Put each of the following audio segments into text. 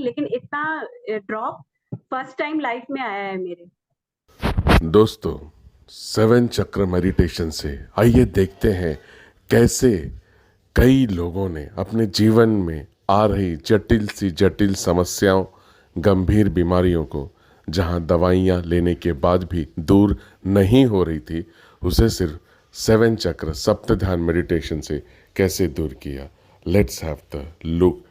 लेकिन इतना drop first time life में आया है मेरे। दोस्तों, सेवन चक्र मेडिटेशन से आइए देखते हैं कैसे कई लोगों ने अपने जीवन में आ रही जटिल सी जटिल समस्याओं, गंभीर बीमारियों को जहां दवाइयां लेने के बाद भी दूर नहीं हो रही थी, उसे सिर्फ सेवन चक्र सप्त ध्यान मेडिटेशन से कैसे दूर किया। Let's have the look.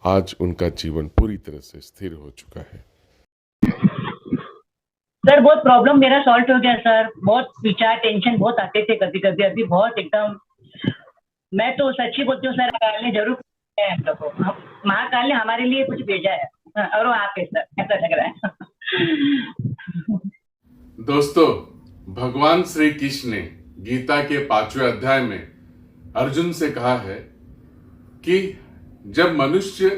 आज उनका जीवन पूरी तरह से स्थिर हो चुका है। सर बहुत प्रॉब्लम मेरा सॉल्व हो गया सर। बहुत विचार टेंशन बहुत आते थे कभी कभी, अभी बहुत एकदम। मैं तो सच ही बोलती हूँ सर, महाकाल ने जरूर भेजा है हम लोग को। महाकाल ने हमारे लिए कुछ भेजा है। और वो आप है सर, ऐसा लग रहा है। दोस्तों, भगवान श्री कृष्ण ने गीता के 5वें अध्याय में अर्जुन से कहा है कि जब मनुष्य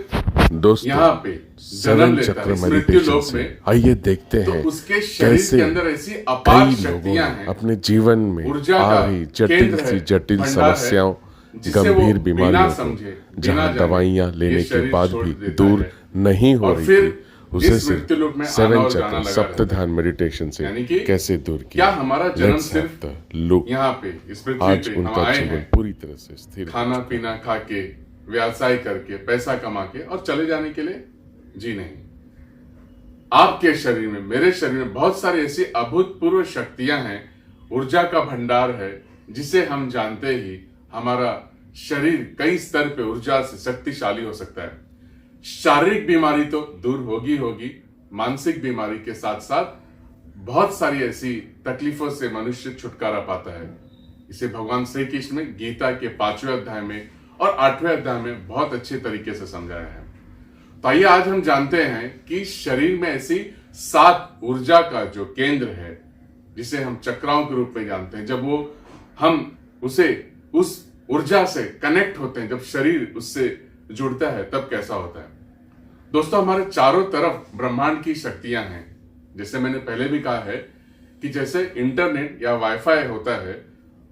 दोस्तों, यहाँ पे जन्म सेवन लेता चक्र है मृत्यु मेडिटेशन लोक से में, आइए देखते तो हैं उसके शरीर कैसे के अंदर ऐसी अपार कई लोगों शक्तियां ने हैं, अपने जीवन में ऊर्जा आ का रही जटिल केंद्र सी है, जटिल भंडार है, समस्याओं, जिसे वो गंभीर बिना बीमारियों समझे, को बिना जहां जाने दवाइयां ये लेने के शरीर बाद छोड़ भी देता दूर है। नहीं हो और रही फिर थी, उसे इस सिर्फ मृत्यु लोक में आना सेवन और जाना चक्र लगा सप्त रहता ध्यान है। मेडिटेशन से यानी कि कैसे दूर क्या किया। हमारा जन्म Let's सिर्फ have the look। यहाँ पे इस पृथ्वी आज पे हम उनका आए जीवन हैं पूरी तरह से स्थिर हो खाना चुका पीना खा के, व्यवसाय करके, पैसा कमा के और चले जाने के लिए? जी नहीं। आपके शरीर में, मेरे शरीर में बहुत सारी ऐसी अभूतपूर्व शक्तियां हैं, ऊर्जा का भंडार है, जिसे हम जानते ही हमारा शरीर कई स्तर पे ऊर्जा से शक्तिशाली हो सकता है। शारीरिक बीमारी तो दूर होगी होगी, मानसिक बीमारी के साथ साथ बहुत सारी ऐसी तकलीफों से मनुष्य छुटकारा पाता है। इसे भगवान श्री कृष्ण ने गीता के 5वें अध्याय में और 8वें अध्याय में बहुत अच्छे तरीके से समझाया है। तो आइए आज हम जानते हैं कि शरीर में ऐसी 7 ऊर्जा का जो केंद्र है, जिसे हम चक्राओं के रूप में जानते हैं, जब वो हम उसे उस ऊर्जा से कनेक्ट होते हैं, जब शरीर उससे जुड़ता है, तब कैसा होता है। दोस्तों, हमारे चारों तरफ ब्रह्मांड की शक्तियां हैं। जैसे मैंने पहले भी कहा है कि जैसे इंटरनेट या वाईफाई होता है,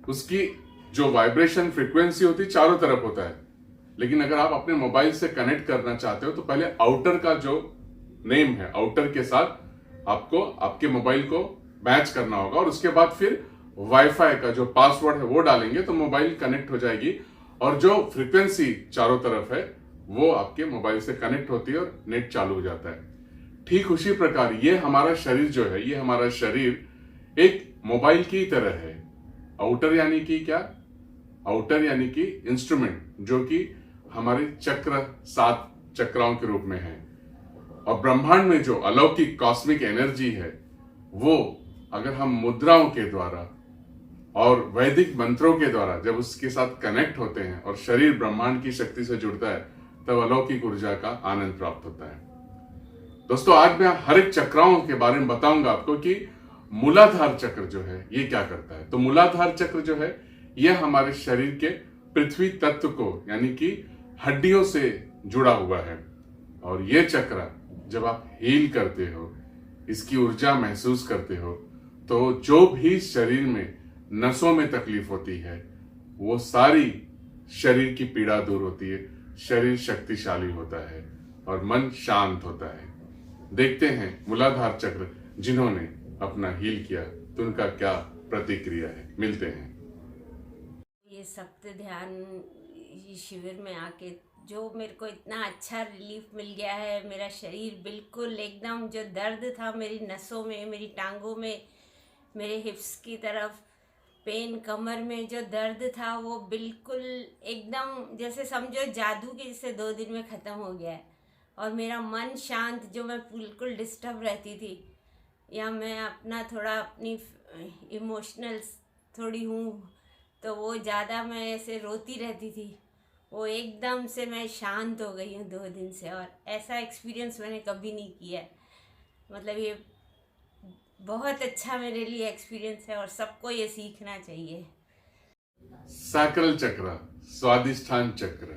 उसकी जो वाइब्रेशन फ्रीक्वेंसी होती है चारों तरफ होता है। लेकिन अगर आप अपने मोबाइल से कनेक्ट करना चाहते हो तो पहले आउटर का जो नेम है, आउटर के साथ आपको आपके मोबाइल को मैच करना होगा और उसके बाद फिर वाईफाई का जो पासवर्ड है वो डालेंगे तो मोबाइल कनेक्ट हो जाएगी और जो फ्रीक्वेंसी चारों तरफ है वो आपके मोबाइल से कनेक्ट होती है और नेट चालू हो जाता है। ठीक उसी प्रकार ये हमारा शरीर जो है, ये हमारा शरीर एक मोबाइल की तरह है। आउटर यानी कि क्या? आउटर यानी कि इंस्ट्रूमेंट, जो कि हमारे चक्र 7 चक्राओं के रूप में है। और ब्रह्मांड में जो अलौकिक कॉस्मिक एनर्जी है, वो अगर हम मुद्राओं के द्वारा और वैदिक मंत्रों के द्वारा जब उसके साथ कनेक्ट होते हैं और शरीर ब्रह्मांड की शक्ति से जुड़ता है, तब अलौकिक ऊर्जा का आनंद प्राप्त होता है। दोस्तों, आज मैं हर एक चक्राओं के बारे में बताऊंगा आपको कि मूलाधार चक्र जो है ये क्या करता है। तो मूलाधार चक्र जो है यह हमारे शरीर के पृथ्वी तत्व को, यानी कि हड्डियों से जुड़ा हुआ है। और ये चक्र जब आप हील करते हो, इसकी ऊर्जा महसूस करते हो, तो जो भी शरीर में नसों में तकलीफ होती है वो सारी शरीर की पीड़ा दूर होती है, शरीर शक्तिशाली होता है और मन शांत होता है। देखते हैं मूलाधार चक्र जिन्होंने अपना हील किया तो उनका क्या प्रतिक्रिया है। मिलते हैं। ये सप्त ध्यान शिविर में आके जो मेरे को इतना अच्छा रिलीफ मिल गया है। मेरा शरीर बिल्कुल एकदम, जो दर्द था मेरी नसों में, मेरी टांगों में, मेरे हिप्स की तरफ पेन, कमर में जो दर्द था वो बिल्कुल एकदम जैसे समझो जादू के जैसे 2 दिन में ख़त्म हो गया है। और मेरा मन शांत, जो मैं बिल्कुल डिस्टर्ब रहती थी या मैं अपना थोड़ा अपनी इमोशनल थोड़ी हूँ तो वो ज़्यादा मैं ऐसे रोती रहती थी, वो एकदम से मैं शांत हो गई हूँ 2 दिन से। और ऐसा एक्सपीरियंस मैंने कभी नहीं किया है। मतलब ये बहुत अच्छा मेरे लिए एक्सपीरियंस है और सबको ये सीखना चाहिए। सैक्रल चक्र, स्वादिष्ठान चक्र,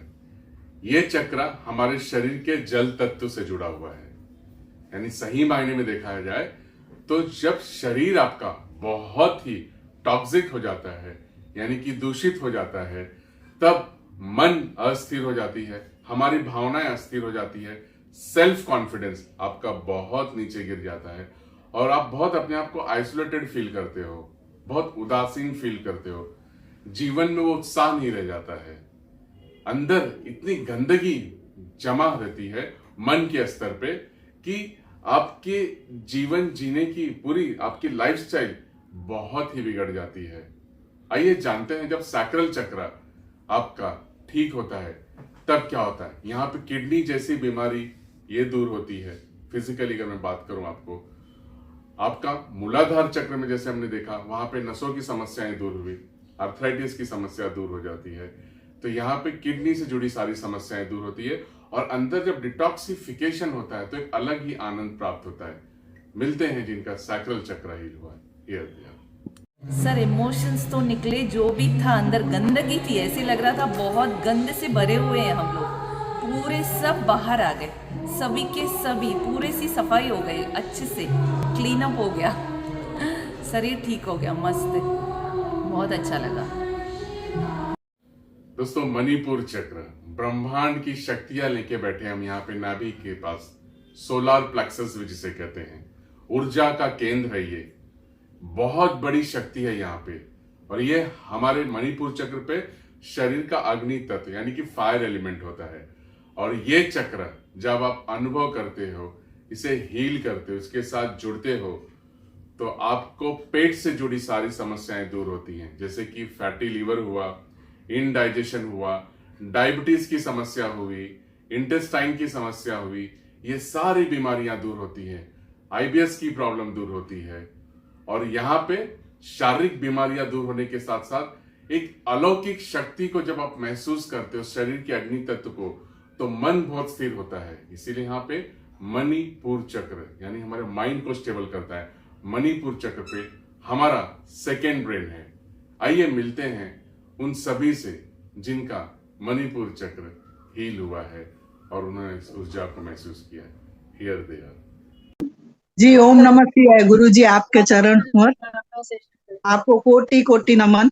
ये चक्र हमारे शरीर के जल तत्व से जुड़ा हुआ है। यानी सही मायने में देखा जाए तो जब शरीर आपका बहुत ही टॉक्सिक हो जाता है, यानी कि दूषित हो जाता है, तब मन अस्थिर हो जाती है, हमारी भावनाएं अस्थिर हो जाती है, सेल्फ कॉन्फिडेंस आपका बहुत नीचे गिर जाता है और आप बहुत अपने आप को आइसोलेटेड फील करते हो, बहुत उदासीन फील करते हो, जीवन में वो उत्साह नहीं रह जाता है, अंदर इतनी गंदगी जमा रहती है मन के स्तर पे कि आपके जीवन जीने की पूरी आपकी लाइफस्टाइल बहुत ही बिगड़ जाती है। आइए जानते हैं जब सैक्रल चक्र आपका ठीक होता है तब क्या होता है। यहाँ पे किडनी जैसी बीमारी ये दूर होती है। फिजिकली अगर मैं बात करूं आपको, आपका मूलाधार चक्र में जैसे हमने देखा वहां पे नसों की समस्याएं दूर हुई, आर्थराइटिस की समस्या दूर हो जाती है। तो यहाँ पे किडनी से जुड़ी सारी समस्याएं दूर होती है और अंदर जब डिटॉक्सिफिकेशन होता है तो एक अलग ही आनंद प्राप्त होता है। मिलते हैं जिनका सैक्रल चक्र हील हुआ है। सर इमोशंस तो निकले, जो भी था अंदर गंदगी थी, ऐसे लग रहा था बहुत गंद से भरे हुए हैं हम लोग, पूरे सब बाहर आ गए, सभी के सभी पूरे सी सफाई हो गई, अच्छे से क्लीन अप हो गया, शरीर ठीक हो गया, मस्त, बहुत अच्छा लगा। दोस्तों मणिपुर चक्र ब्रह्मांड की शक्तियां लेके बैठे हम यहाँ पे नाभि के पास, सोलार प्लेक्सस जिसे कहते हैं, ऊर्जा का केंद्र है ये, बहुत बड़ी शक्ति है यहाँ पे। और ये हमारे मणिपुर चक्र पे शरीर का अग्नि तत्व यानी कि फायर एलिमेंट होता है। और ये चक्र जब आप अनुभव करते हो, इसे हील करते हो, इसके साथ जुड़ते हो, तो आपको पेट से जुड़ी सारी समस्याएं दूर होती हैं, जैसे कि फैटी लीवर हुआ, इनडाइजेशन हुआ, डायबिटीज की समस्या हुई, इंटेस्टाइन की समस्या हुई, ये सारी बीमारियां दूर होती हैं, आईबीएस की प्रॉब्लम दूर होती है। और यहाँ पे शारीरिक बीमारियां दूर होने के साथ साथ एक अलौकिक शक्ति को जब आप महसूस करते हो, शरीर के अग्नि तत्व को, तो मन बहुत स्थिर होता है। इसीलिए यहाँ पे मणिपुर चक्र यानी हमारे माइंड को स्टेबल करता है। मणिपुर चक्र पे हमारा सेकेंड ब्रेन है। आइए मिलते हैं उन सभी से जिनका मणिपुर चक्र हील हुआ है और उन्होंने इस ऊर्जा को महसूस किया है। Here they are. जी ओम नमः शिवाय। गुरु जी आपके चरण पर आपको कोटि कोटि नमन।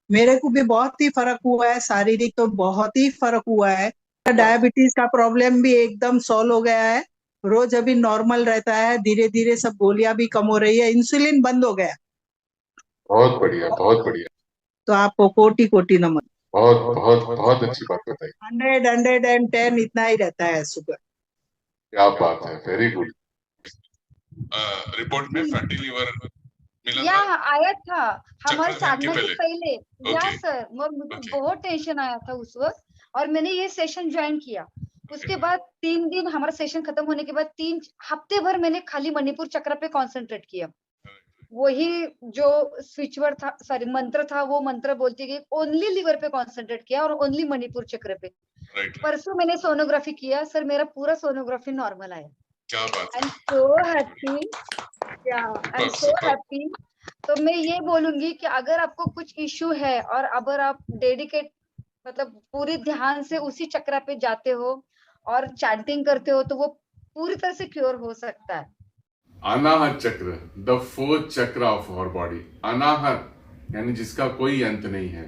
मेरे को भी बहुत ही फर्क हुआ है, शारीरिक तो बहुत ही फर्क हुआ है। डायबिटीज का प्रॉब्लम भी एकदम सॉल्व हो गया है, रोज अभी नॉर्मल रहता है, धीरे धीरे सब गोलियां भी कम हो रही है, इंसुलिन बंद हो गया। बहुत बढ़िया, बहुत बढ़िया। तो आपको कोटि कोटि नमन। बहुत बहुत बहुत अच्छी बात बताई। 110 इतना ही रहता है सुगर। क्या बात है, वेरी गुड। रिपोर्ट में फैटी लीवर मिला या था? आया था हमारे चक्कर साधना के से पहले। या ओके। सर मुझे ओके। बहुत टेंशन आया था उस वक्त, और मैंने ये सेशन ज्वाइन किया। उसके बाद 3 दिन हमारा सेशन खत्म होने के बाद 3 हफ्ते भर मैंने खाली मणिपुर चक्र पे कंसंट्रेट किया। वही जो स्विच वर्ड था, सॉरी मंत्र था, वो मंत्र बोलती गई, ओनली लिवर पे कंसंट्रेट किया और ओनली मणिपुर चक्र पे। परसों मैंने सोनोग्राफी किया सर, मेरा पूरा सोनोग्राफी नॉर्मल आया। क्या बात I am so happy, I am so happy. तो मैं ये बोलूंगी कि अगर आपको कुछ इश्यू है और अगर आप डेडिकेट मतलब पूरी ध्यान से उसी चक्र पे जाते हो और चैंटिंग करते हो, तो वो पूरी तरह से क्योर हो सकता है। अनाहत चक्र, द फोर्थ चक्र ऑफ आवर बॉडी। अनाहत यानी जिसका कोई अंत नहीं है।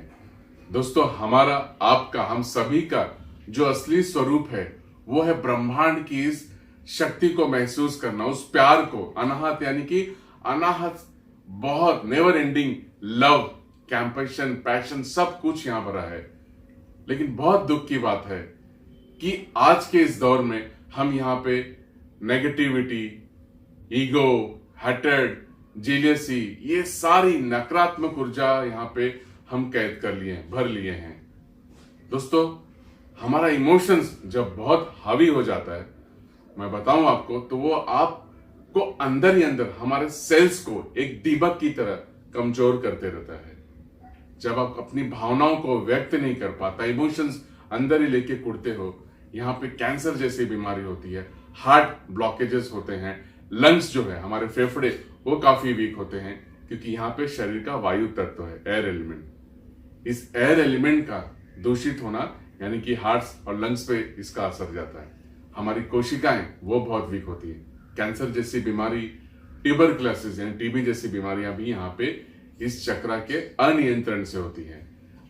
दोस्तों हमारा, आपका, हम सभी का जो असली स्वरूप है वो है ब्रह्मांड की इस शक्ति को महसूस करना, उस प्यार को। अनाहत यानी कि अनाहत बहुत नेवर एंडिंग लव, कैंपैशन, पैशन, सब कुछ यहां भरा है। लेकिन बहुत दुख की बात है कि आज के इस दौर में हम यहाँ पे नेगेटिविटी, ईगो, हेटेड, जेलियसी, ये सारी नकारात्मक ऊर्जा यहाँ पे हम कैद कर लिए हैं, भर लिए हैं। दोस्तों हमारा इमोशंस जब बहुत हावी हो जाता है, मैं बताऊं आपको, तो वो आपको अंदर ही अंदर हमारे सेल्स को एक दीपक की तरह कमजोर करते रहता है। जब आप अपनी भावनाओं को व्यक्त नहीं कर पाता, इमोशंस अंदर ही लेके कुड़ते हो, यहाँ पे कैंसर जैसी बीमारी होती है, हार्ट ब्लॉकेजेस होते हैं, लंग्स जो है हमारे फेफड़े वो काफी वीक होते हैं, क्योंकि यहाँ पे शरीर का वायु तत्व है, एयर एलिमेंट। इस एयर एलिमेंट का दूषित होना यानी कि हार्ट और लंग्स पे इसका असर जाता है। हमारी कोशिकाएं वो बहुत वीक होती है। कैंसर जैसी बीमारी, ट्यूबरकुलोसिस यानी टीबी जैसी बीमारियां भी यहाँ पे इस चक्र के अनियंत्रण से होती है।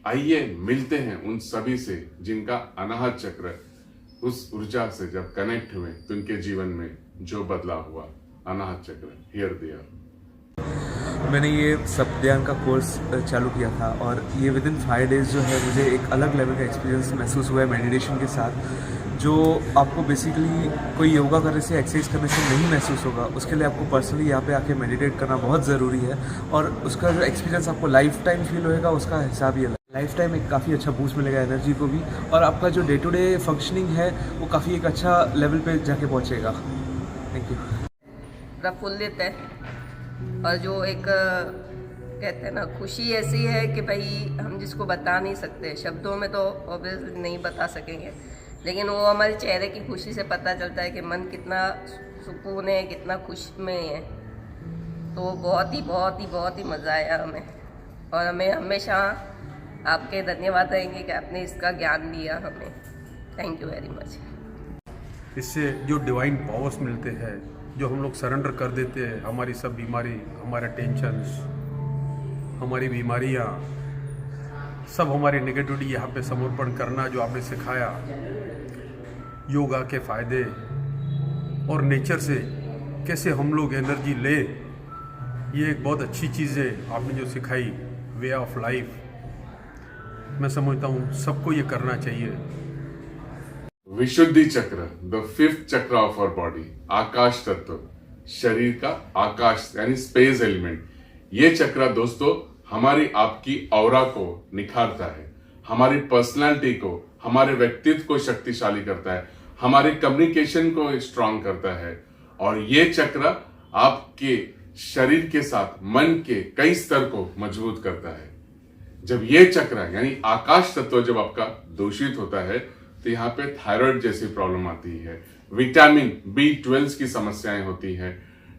आइए मिलते हैं उन सभी से जिनका अनाहत चक्र उस ऊर्जा से जब कनेक्ट हुए तो उनके जीवन में जो बदलाव हुआ, अनाहत चक्र, हियर दे आर। मैंने ये सप्ताह का कोर्स चालू किया था और ये विद इन 5 डेज़ जो है मुझे एक अलग लेवल का एक्सपीरियंस महसूस हुआ है मेडिटेशन के साथ, जो आपको बेसिकली कोई योगा करने से, एक्सरसाइज करने से नहीं महसूस होगा। उसके लिए आपको पर्सनली यहाँ पे आके मेडिटेट करना बहुत ज़रूरी है और उसका जो एक्सपीरियंस आपको लाइफ टाइम फील होएगा उसका हिसाब ही अलग। लाइफ टाइम एक काफ़ी अच्छा बूस्ट मिलेगा एनर्जी को भी, और आपका जो डे टू डे फंक्शनिंग है वो काफ़ी एक अच्छा लेवल पे जाके पहुँचेगा। Thank you. प्रफुल्लित है, और जो एक कहते हैं ना, खुशी ऐसी है कि भाई हम जिसको बता नहीं सकते, शब्दों में तो ऑब्वियसली नहीं बता सकेंगे, लेकिन वो हमारे चेहरे की खुशी से पता चलता है कि मन कितना सुकून है, कितना खुश में है। तो बहुत ही मज़ा आया हमें, और हमें हमेशा आपके धन्यवाद रहेंगे कि आपने इसका ज्ञान दिया हमें। Thank you very much. इससे जो डिवाइन पावर्स मिलते हैं, जो हम लोग सरेंडर कर देते हैं, हमारी सब बीमारी, हमारा टेंशन्स, हमारी बीमारियाँ, सब हमारी नेगेटिविटी यहाँ पे समर्पण करना जो आपने सिखाया, योगा के फ़ायदे और नेचर से कैसे हम लोग एनर्जी ले, ये एक बहुत अच्छी चीज़ है आपने जो सिखाई, वे ऑफ लाइफ। मैं समझता हूँ सबको ये करना चाहिए। विशुद्धि चक्र, द 5th चक्र ऑफ आवर बॉडी, आकाश तत्व, शरीर का आकाश यानी स्पेस एलिमेंट। ये चक्र दोस्तों हमारी आपकी ऑरा को निखारता है, हमारी पर्सनालिटी को, हमारे व्यक्तित्व को शक्तिशाली करता है, हमारे कम्युनिकेशन को स्ट्रांग करता है, और ये चक्र आपके शरीर के साथ मन के कई स्तर को मजबूत करता है। जब ये चक्र यानी आकाश तत्व जब आपका दूषित होता है तो यहाँ पे थायराइड जैसी प्रॉब्लम आती है, विटामिन B12 की समस्याएं होती है,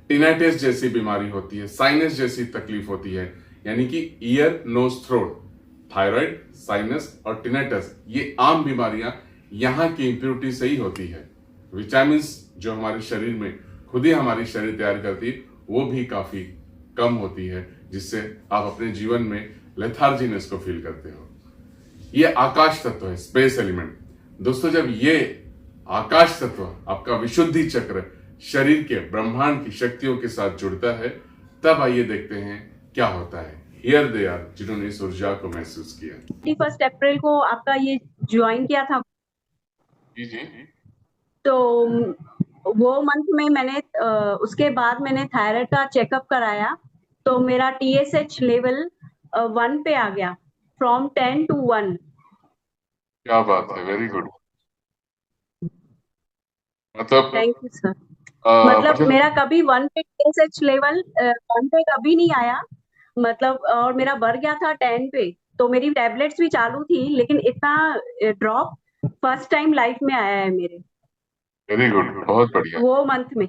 टिनाइटिस जैसी बीमारी होती है, साइनस जैसी तकलीफ होती है, यानी कि ear, nose, throat, thyroid, sinus और टिनाइटिस ये आम बीमारियां यहाँ की इम्प्योरिटी से ही होती है। विटामिन जो हमारे शरीर में खुद ही हमारी शरीर तैयार करती है वो भी काफी कम होती है, जिससे आप अपने जीवन में लेथार्जीनेस को फील करते हो। ये आकाश तत्व है, स्पेस एलिमेंट। दोस्तों जब ये आकाश तत्व आपका विशुद्धि चक्र शरीर के ब्रह्मांड की शक्तियों के साथ जुड़ता है, तब आइए देखते हैं क्या होता है। हियर दे आर जिन्होंने इस ऊर्जा को महसूस किया। 31 अप्रैल को आपका ये ज्वाइन किया था जी। तो वो मंथ में मैंने उसके बाद मैंने थायराइड का चेकअप कराया तो मेरा TSH लेवल 1 पे आ गया, फ्रॉम 10 to 1। क्या बात है, वेरी गुड। मतलब थैंक यू सर। मतलब मेरा कभी 1 पे TSH लेवल 1 पे कभी नहीं आया, मतलब, और मेरा बढ़ गया था 10 पे, तो मेरी टैबलेट्स भी चालू थी, लेकिन इतना ड्रॉप फर्स्ट टाइम लाइफ में आया है मेरे। वेरी गुड, बहुत बढ़िया। वो मंथ में।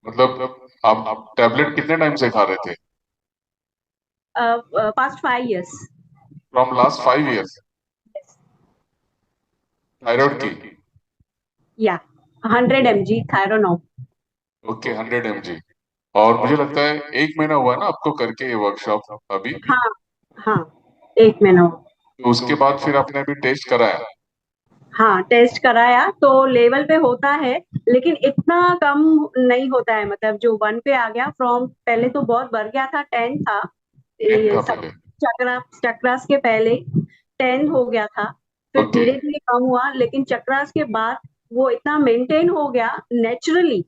मतलब आप टैबलेट कितने टाइम से खा रहे थे? Past 5 years। From last 5 years? Thyroid की? या 100 mg थायरोनॉल। Okay, 100 mg। और मुझे लगता है 1 महीना हुआ ना आपको करके ये वर्कशॉप अभी? हाँ 1 महीना हुआ। तो उसके बाद फिर आपने अभी टेस्ट कराया? हाँ टेस्ट कराया तो लेवल पे होता है, लेकिन इतना कम नहीं होता है, मतलब जो 1 पे आ गया, फ्रॉम पहले तो बहुत बढ़ गया था, 10 था, चक्रास के पहले 10 हो गया था, फिर धीरे धीरे कम हुआ, लेकिन चक्रास के बाद वो इतना मेंटेन हो गया नेचुरली।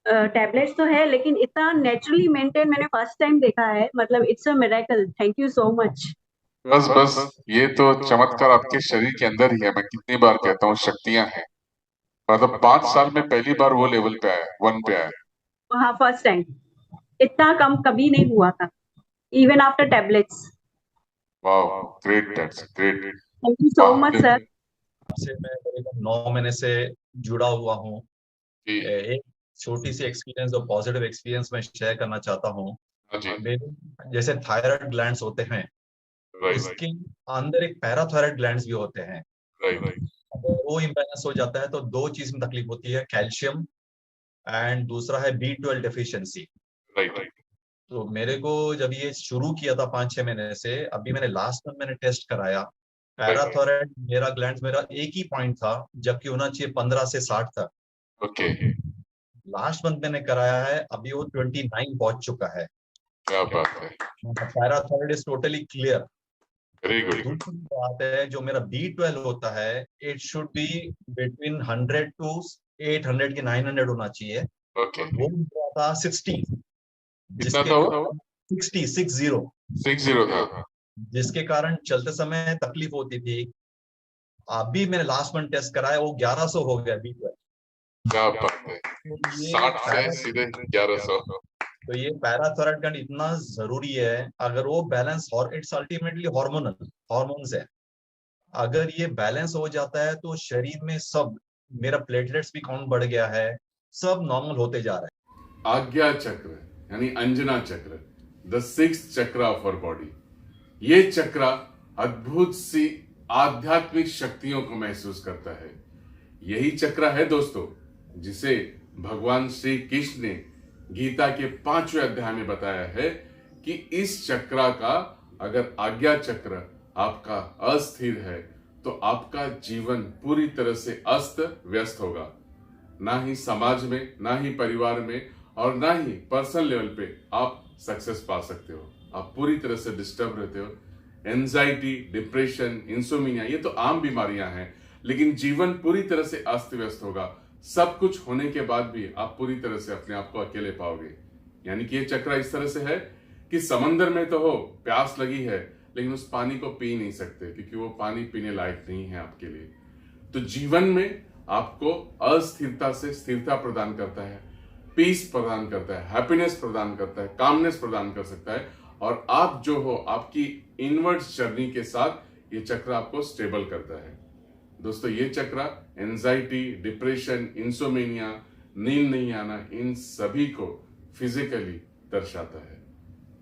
टैबलेट्स तो है लेकिन इतना नेचुरली मेंटेन मैंने फर्स्ट टाइम देखा है, मतलब it's a miracle. Thank you so much. बस ये तो चमत्कार आपके शरीर के अंदर ही है। मैं कितनी बार कहता हूँ शक्तियां हैं। मतलब 5 साल में पहली बार वो लेवल पे आया, 1 पे आया। हाँ फर्स्ट टाइम, इतना कम कभी नहीं हुआ था, even after tablets. Wow, great, that's great. Thank you so much sir. से मैं करीबन 9 महीने से जुड़ा हुआ हूँ। एक छोटी सी एक्सपीरियंस और पॉजिटिव एक्सपीरियंस मैं शेयर करना चाहता हूँ। जैसे थायराइड ग्लैंड्स होते हैं, इसके अंदर एक पैराथायराइड ग्लैंड्स भी होते हैं। अगर वो इम्बैलेंस हो जाता है तो 2 चीज में तकलीफ होती है, कैल्शियम एंड दूसरा है B12 डेफिशिएंसी। तो मेरे को जब ये शुरू किया था 5-6 महीने से, अभी मैंने लास्ट मंथ मैंने टेस्ट कराया पैराथायराइड मेरा ग्लैंड मेरा एक ही पॉइंट था, जबकि होना चाहिए 15 से 60 था। ओके, लास्ट मंथ मैंने कराया है, अभी वो 29 पहुंच चुका है। क्या बात है, parathyroid is totally clear. Very good. दूसरी बात है, जो मेरा B12 होता है, it should be between 100 to 800 के 900 होना चाहिए। ओके, वो मेरा था 60, कितना था वो? 60 था। जिसके कारण चलते समय तकलीफ होती थी। अभी मैंने लास्ट मंथ टेस्ट कराया, वो 1100 हो गया B12। क्या बात है, 60 से सीधे 1100। तो ये पैराथायराइड ग्लैंड इतना जरूरी है। अगर वो बैलेंस, इट्स अल्टीमेटली हार्मोन्स है। अगर ये बैलेंस हो जाता है तो शरीर में सब, मेरा प्लेटलेट्स भी काउंट बढ़ गया है, सब नॉर्मल होते जा रहा है। आज्ञा चक्र यानी अंजना चक्र, द 6th चक्र ऑफ आवर बॉडी। ये चक्र अद्भुत सी आध्यात्मिक शक्तियों को महसूस करता है। यही चक्र है दोस्तों जिसे भगवान श्री कृष्ण ने गीता के 5वें अध्याय में बताया है कि इस चक्र का, अगर आज्ञा चक्र आपका अस्थिर है तो आपका जीवन पूरी तरह से अस्त व्यस्त होगा। ना ही समाज में, ना ही परिवार में, और ना ही पर्सनल लेवल पे आप सक्सेस पा सकते हो। आप पूरी तरह से डिस्टर्ब रहते हो। एंजाइटी, डिप्रेशन, इंसोमिनिया, ये तो आम बीमारियां हैं, लेकिन जीवन पूरी तरह से अस्त व्यस्त होगा। सब कुछ होने के बाद भी आप पूरी तरह से अपने आप को अकेले पाओगे। यानी कि ये चक्र इस तरह से है कि समंदर में तो हो, प्यास लगी है, लेकिन उस पानी को पी नहीं सकते क्योंकि वो पानी पीने लायक नहीं है आपके लिए। तो जीवन में आपको अस्थिरता से स्थिरता प्रदान करता है, पीस प्रदान करता है, हैप्पीनेस प्रदान करता है, कामनेस प्रदान कर सकता है। और आप जो हो, आपकी इनवर्ड जर्नी के साथ ये चक्र आपको स्टेबल करता है। दोस्तों ये चक्र एंजाइटी, डिप्रेशन, इंसोमेनिया, नींद नहीं आना, इन सभी को फिजिकली दर्शाता है।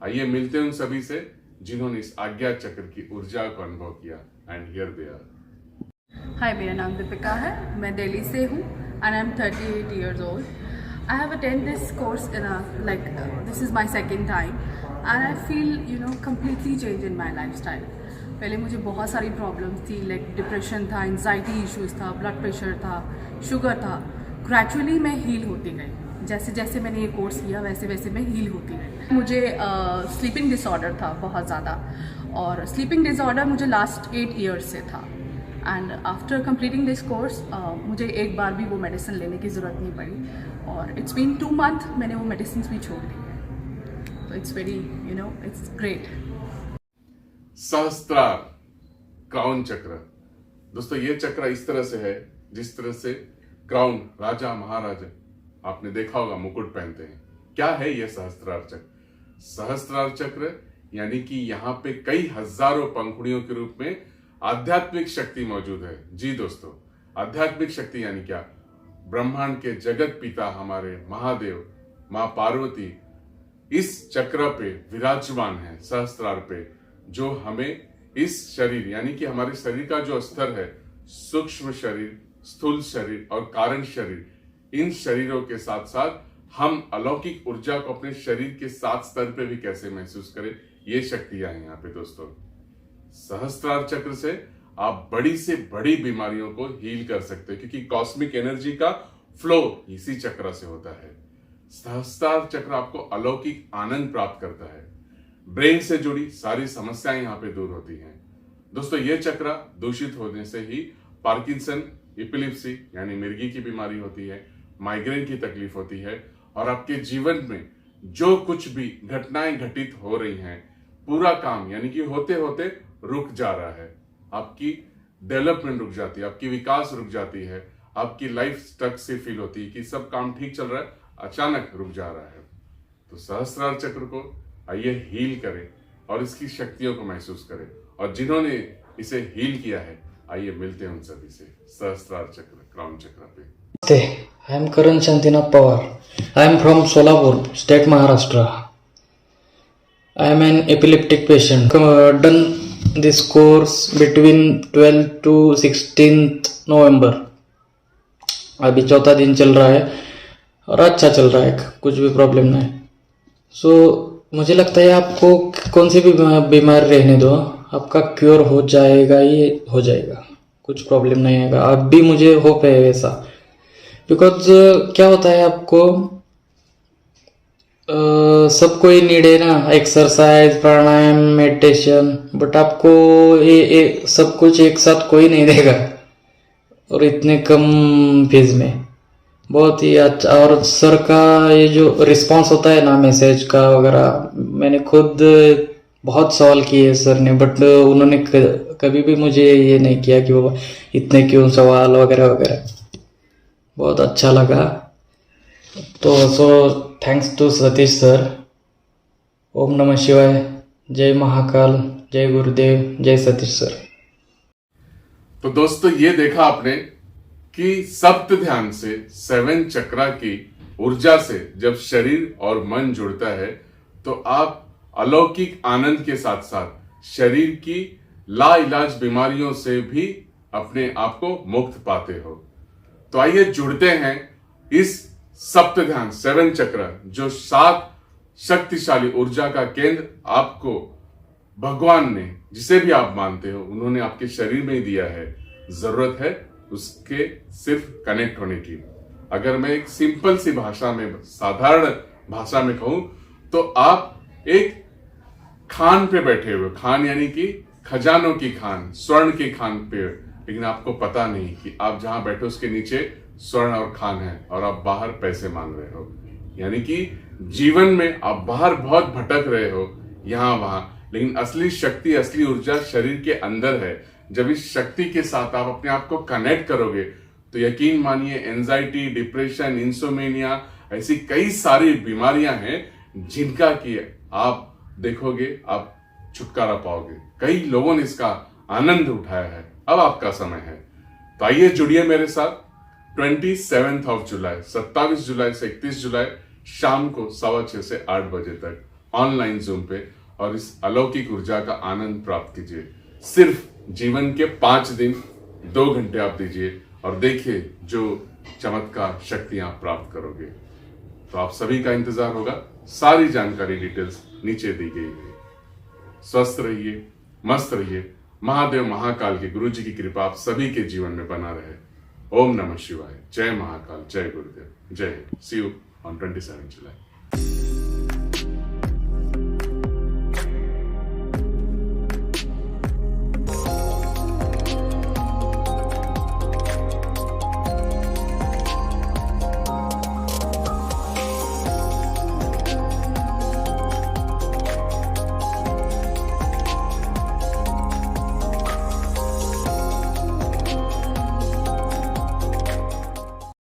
आइए मिलते हैं उन सभी से जिन्होंने इस आज्ञा चक्र की ऊर्जा को अनुभव किया। And here they are. Hi, मेरा नाम दीपिका है, मैं दिल्ली से हूँ and I am 38 years old. I have attended this course this is my second time and I feel completely change in my lifestyle. पहले मुझे बहुत सारी प्रॉब्लम्स थी, लाइक डिप्रेशन था, एंजाइटी इश्यूज था, ब्लड प्रेशर था, शुगर था। Gradually मैं हील होती गई। जैसे जैसे मैंने ये कोर्स किया वैसे वैसे मैं हील होती गई। मुझे स्लीपिंग डिसऑर्डर था बहुत ज़्यादा, और स्लीपिंग डिसऑर्डर मुझे लास्ट 8 years से था। And after completing this course मुझे एक बार भी वो मेडिसिन लेने की ज़रूरत नहीं पड़ी, और इट्स बीन 2 months मैंने वो मेडिसिन भी छोड़ दी है। तो it's very it's great. Sahasrara crown chakra. दोस्तों ये चक्र इस तरह से है जिस तरह से क्राउन, राजा महाराजा, आपने देखा होगा मुकुट पहनते हैं। क्या है ये सहस्त्रार चक्र? सहस्त्रार चक्र यानी कि यहाँ पे कई हजारों पंखुड़ियों के रूप में आध्यात्मिक शक्ति मौजूद है। जी दोस्तों, आध्यात्मिक शक्ति यानी क्या? ब्रह्मांड के जगत पिता हमारे महादेव, माँ पार्वती इस चक्र पे विराजमान है, सहस्त्रार पे, जो हमें इस शरीर यानी कि हमारे शरीर का जो स्तर है, सूक्ष्म शरीर, स्थूल शरीर और कारण शरीर, इन शरीरों के साथ साथ हम अलौकिक ऊर्जा को अपने शरीर के 7 स्तर पे भी कैसे महसूस करें, ये शक्तियां हैं यहाँ पे दोस्तों। सहस्त्रार चक्र से आप बड़ी से बड़ी बीमारियों को हील कर सकते हैं, क्योंकि कॉस्मिक एनर्जी का फ्लो इसी चक्र से होता है। सहस्त्रार चक्र आपको अलौकिक आनंद प्राप्त करता है। ब्रेन से जुड़ी सारी समस्याएं यहाँ पे दूर होती हैं। दोस्तों ये चक्र दूषित होने से ही पार्किंसन, एपिलेप्सी यानी मिर्गी की बीमारी होती है, माइग्रेन की तकलीफ होती है, और आपके जीवन में जो कुछ भी घटनाएं घटित हो रही हैं, पूरा काम यानी कि होते होते रुक जा रहा है। आपकी डेवलपमेंट रुक जाती है, आपकी विकास रुक जाती है, आपकी लाइफ स्टक से फील होती है कि सब काम ठीक चल रहा है, अचानक रुक जा रहा है। तो सहस्त्रार चक्र को आइए हील करें और इसकी शक्तियों को महसूस करें। और जिन्होंने इसे हील किया है, आइए मिलते हैं उन सभी से सहस्त्रार चक्र, क्राउन चक्र पे। I am Karan Shantinath Pawar. I am from Solapur, state Maharashtra. I am an epileptic patient. Done this course between 12th to 16th November. अभी 4था दिन चल रहा है और अच्छा चल रहा है, कुछ भी प्रॉब्लम नहीं। मुझे लगता है आपको कौन सी भी बीमारी रहने दो, आपका क्योर हो जाएगा, ये हो जाएगा, कुछ प्रॉब्लम नहीं आएगा। अब भी मुझे होप है वैसा, बिकॉज क्या होता है आपको सबको ही नीड है ना, एक्सरसाइज, प्राणायाम, मेडिटेशन, बट आपको ये सब कुछ एक साथ कोई नहीं देगा और इतने कम फीस में। बहुत ही अच्छा। और सर का ये जो रिस्पांस होता है ना मैसेज का वगैरह, मैंने खुद बहुत सवाल किए सर ने, बट उन्होंने कभी भी मुझे ये नहीं किया कि बाबा इतने क्यों सवाल वगैरह वगैरह। बहुत अच्छा लगा। तो so thanks to Satish sir. ओम नमः शिवाय, जय महाकाल, जय गुरुदेव, जय सतीश सर। तो दोस्तों ये देखा आपने कि सप्त ध्यान से 7 चक्रा की ऊर्जा से जब शरीर और मन जुड़ता है तो आप अलौकिक आनंद के साथ साथ शरीर की लाइलाज बीमारियों से भी अपने आप को मुक्त पाते हो। तो आइए जुड़ते हैं इस सप्त ध्यान 7 चक्र, जो 7 शक्तिशाली ऊर्जा का केंद्र आपको भगवान ने, जिसे भी आप मानते हो, उन्होंने आपके शरीर में ही दिया है। जरूरत है उसके सिर्फ कनेक्ट होने की। अगर मैं एक सिंपल सी भाषा में, साधारण भाषा में कहूं तो आप एक खान पे बैठे हुए, खान यानी कि खजानों की खान, स्वर्ण की खान पे, लेकिन आपको पता नहीं कि आप जहां बैठे उसके नीचे स्वर्ण और खान है और आप बाहर पैसे मांग रहे हो। यानी कि जीवन में आप बाहर बहुत भटक रहे हो यहां वहां, लेकिन असली शक्ति, असली ऊर्जा शरीर के अंदर है। जब इस शक्ति के साथ आप अपने आप को कनेक्ट करोगे तो यकीन मानिए एंजाइटी, डिप्रेशन, इंसोमेनिया, ऐसी कई सारी बीमारियां हैं जिनका कि आप देखोगे आप छुटकारा पाओगे। कई लोगों ने इसका आनंद उठाया है। अब आपका समय है, तो आइए जुड़िए मेरे साथ 27 जुलाई, 27 जुलाई से 31 जुलाई शाम को 6:15 से 8 बजे तक ऑनलाइन जूम पे, और इस अलौकिक ऊर्जा का आनंद प्राप्त कीजिए। सिर्फ जीवन के 5 दिन 2 घंटे आप दीजिए और देखिए जो चमत्कार शक्तियां आप प्राप्त करोगे। तो आप सभी का इंतजार होगा। सारी जानकारी, डिटेल्स नीचे दी गई है। स्वस्थ रहिए, मस्त रहिए। महादेव महाकाल के गुरु जी की कृपा आप सभी के जीवन में बना रहे। ओम नमः शिवाय, जय महाकाल, जय गुरुदेव, जय। सी यू ऑन 27 जुलाई।